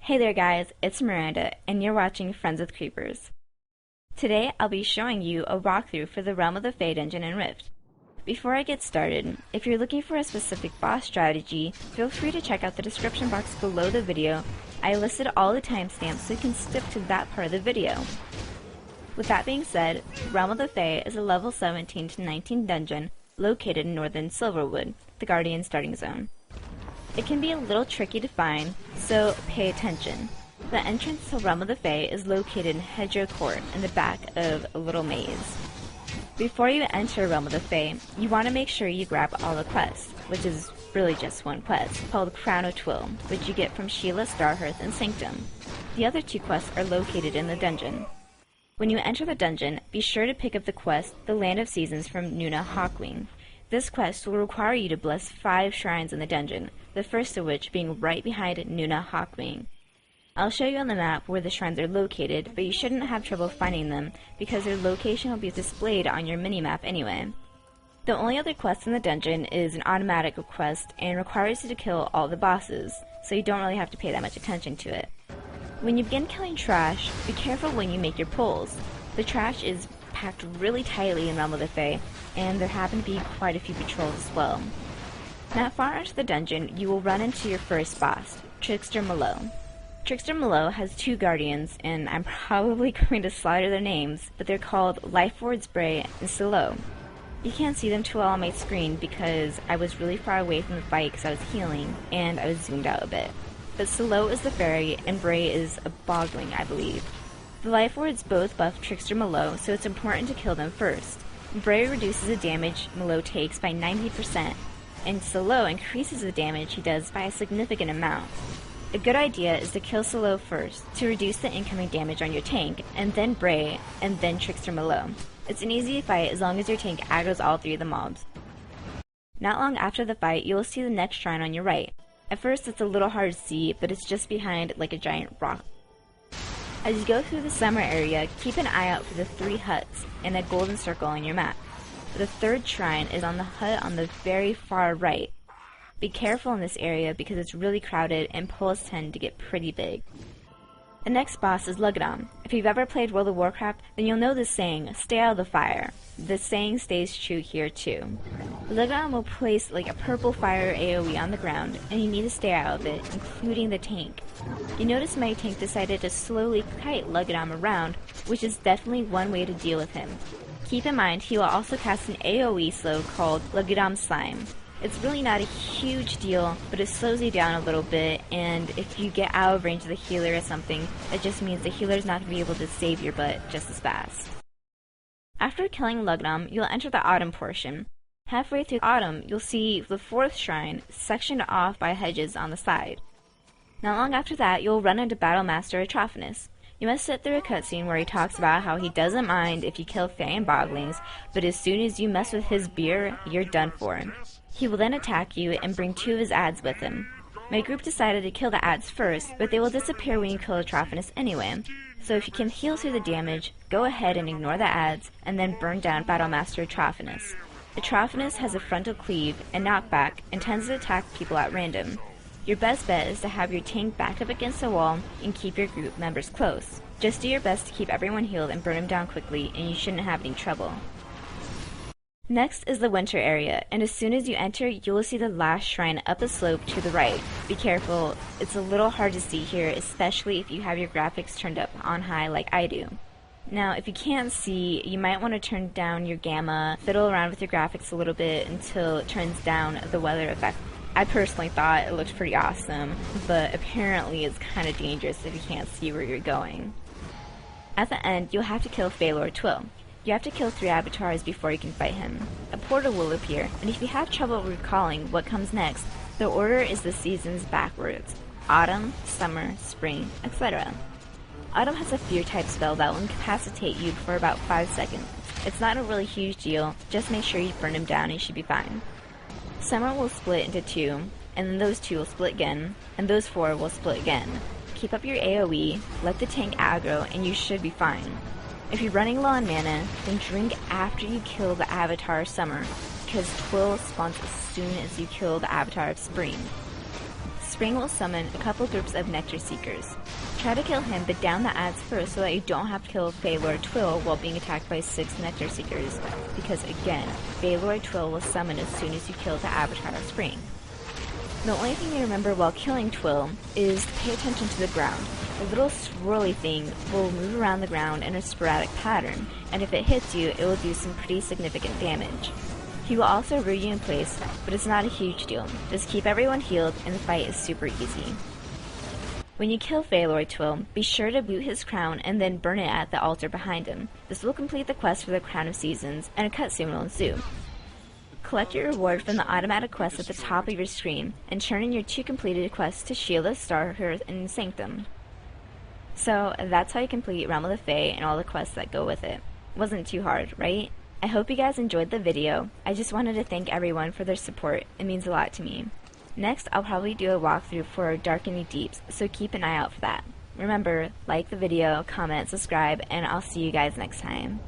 Hey there guys, it's Miranda, and you're watching Friends with Creepers. Today I'll be showing you a walkthrough for the Realm of the Fae dungeon in Rift. Before I get started, if you're looking for a specific boss strategy, feel free to check out the description box below the video. I listed all the timestamps so you can stick to that part of the video. With that being said, Realm of the Fae is a level 17 to 19 dungeon located in northern Silverwood, the Guardian starting zone. It can be a little tricky to find, so pay attention. The entrance to Realm of the Fae is located in Hedgerow Court in the back of a little maze. Before you enter Realm of the Fae, you want to make sure you grab all the quests, which is really just one quest, called Crown of Twill, which you get from Sheila Starhearth and Sanctum. The other two quests are located in the dungeon. When you enter the dungeon, be sure to pick up the quest, The Land of Seasons from Nuna Hawkwing. This quest will require you to bless 5 shrines in the dungeon, the first of which being right behind Nuna Hawkwing. I'll show you on the map where the shrines are located, but you shouldn't have trouble finding them because their location will be displayed on your minimap anyway. The only other quest in the dungeon is an automatic quest and requires you to kill all the bosses, so you don't really have to pay that much attention to it. When you begin killing trash, be careful when you make your pulls. The trash is packed really tightly in Realm of the Fae, and there happen to be quite a few patrols as well. Not far into the dungeon, you will run into your first boss, Trickster Mallow. Trickster Mallow has 2 guardians, and I'm probably going to slaughter their names, but they're called Lifeward's Bray and Silo. You can't see them too well on my screen because I was really far away from the fight because I was healing, and I was zoomed out a bit. But Silo is the fairy, and Bray is a bogling, I believe. The Lifewards both buff Trickster Mallow, so it's important to kill them first. Bray reduces the damage Mallow takes by 90%, and Silo increases the damage he does by a significant amount. A good idea is to kill Silo first, to reduce the incoming damage on your tank, and then Bray, and then Trickster Mallow. It's an easy fight as long as your tank aggroes all 3 of the mobs. Not long after the fight, you will see the next shrine on your right. At first it's a little hard to see, but it's just behind like a giant rock. As you go through the summer area, keep an eye out for the 3 huts and a golden circle on your map. The 3rd shrine is on the hut on the very far right. Be careful in this area because it's really crowded and pulls tend to get pretty big. The next boss is Lugadom. If you've ever played World of Warcraft, then you'll know the saying, stay out of the fire. This saying stays true here too. Lugadom will place like a purple fire AoE on the ground, and you need to stay out of it, including the tank. You notice my tank decided to slowly kite Lugadom around, which is definitely one way to deal with him. Keep in mind, he will also cast an AoE slow called Lugadom Slime. It's really not a huge deal, but it slows you down a little bit, and if you get out of range of the healer or something, it just means the healer's not going to be able to save your butt just as fast. After killing Lugadom, you'll enter the Autumn portion. Halfway through Autumn, you'll see the 4th shrine, sectioned off by hedges on the side. Not long after that, you'll run into Battlemaster Atrophinus. You must sit through a cutscene where he talks about how he doesn't mind if you kill Fae and Boglings, but as soon as you mess with his beer, you're done for. He will then attack you and bring 2 of his ads with him. My group decided to kill the ads first, but they will disappear when you kill Atrophinus anyway. So if you can heal through the damage, go ahead and ignore the ads, and then burn down Battlemaster Atrophinus. Atrophinus has a frontal cleave and knockback, and tends to attack people at random. Your best bet is to have your tank back up against a wall and keep your group members close. Just do your best to keep everyone healed and burn them down quickly, and you shouldn't have any trouble. Next is the winter area, and as soon as you enter, you will see the last shrine up the slope to the right. Be careful, it's a little hard to see here, especially if you have your graphics turned up on high like I do. Now, if you can't see, you might want to turn down your gamma, fiddle around with your graphics a little bit until it turns down the weather effect. I personally thought it looked pretty awesome, but apparently it's kind of dangerous if you can't see where you're going. At the end, you'll have to kill Phalor Twill. You have to kill 3 avatars before you can fight him. A portal will appear, and if you have trouble recalling what comes next, the order is the seasons backwards. Autumn, summer, spring, etc. Autumn has a fear type spell that will incapacitate you for about 5 seconds. It's not a really huge deal, just make sure you burn him down and you should be fine. Summer will split into 2, and then those 2 will split again, and those 4 will split again. Keep up your AoE, let the tank aggro, and you should be fine. If you're running low on mana, then drink after you kill the avatar of Summer, because Twill spawns as soon as you kill the avatar of Spring. Spring will summon a couple groups of Nectar Seekers. Try to kill him, but down the ads first so that you don't have to kill Feylord Twill while being attacked by 6 Nectar Seekers, because again, Feylord Twill will summon as soon as you kill the Avatar of Spring. The only thing to remember while killing Twill is to pay attention to the ground. The little swirly thing will move around the ground in a sporadic pattern, and if it hits you, it will do some pretty significant damage. He will also root you in place, but it's not a huge deal. Just keep everyone healed, and the fight is super easy. When you kill Feylord Twill, be sure to boot his crown and then burn it at the altar behind him. This will complete the quest for the Crown of Seasons, and a cutscene will ensue. Collect your reward from the automatic quest at the top of your screen, and turn in your 2 completed quests to Sheila, Starhearth, and Sanctum. So, that's how you complete Realm of the Fae and all the quests that go with it. Wasn't too hard, right? I hope you guys enjoyed the video. I just wanted to thank everyone for their support. It means a lot to me. Next, I'll probably do a walkthrough for Darkening Deeps, so keep an eye out for that. Remember, like the video, comment, subscribe, and I'll see you guys next time.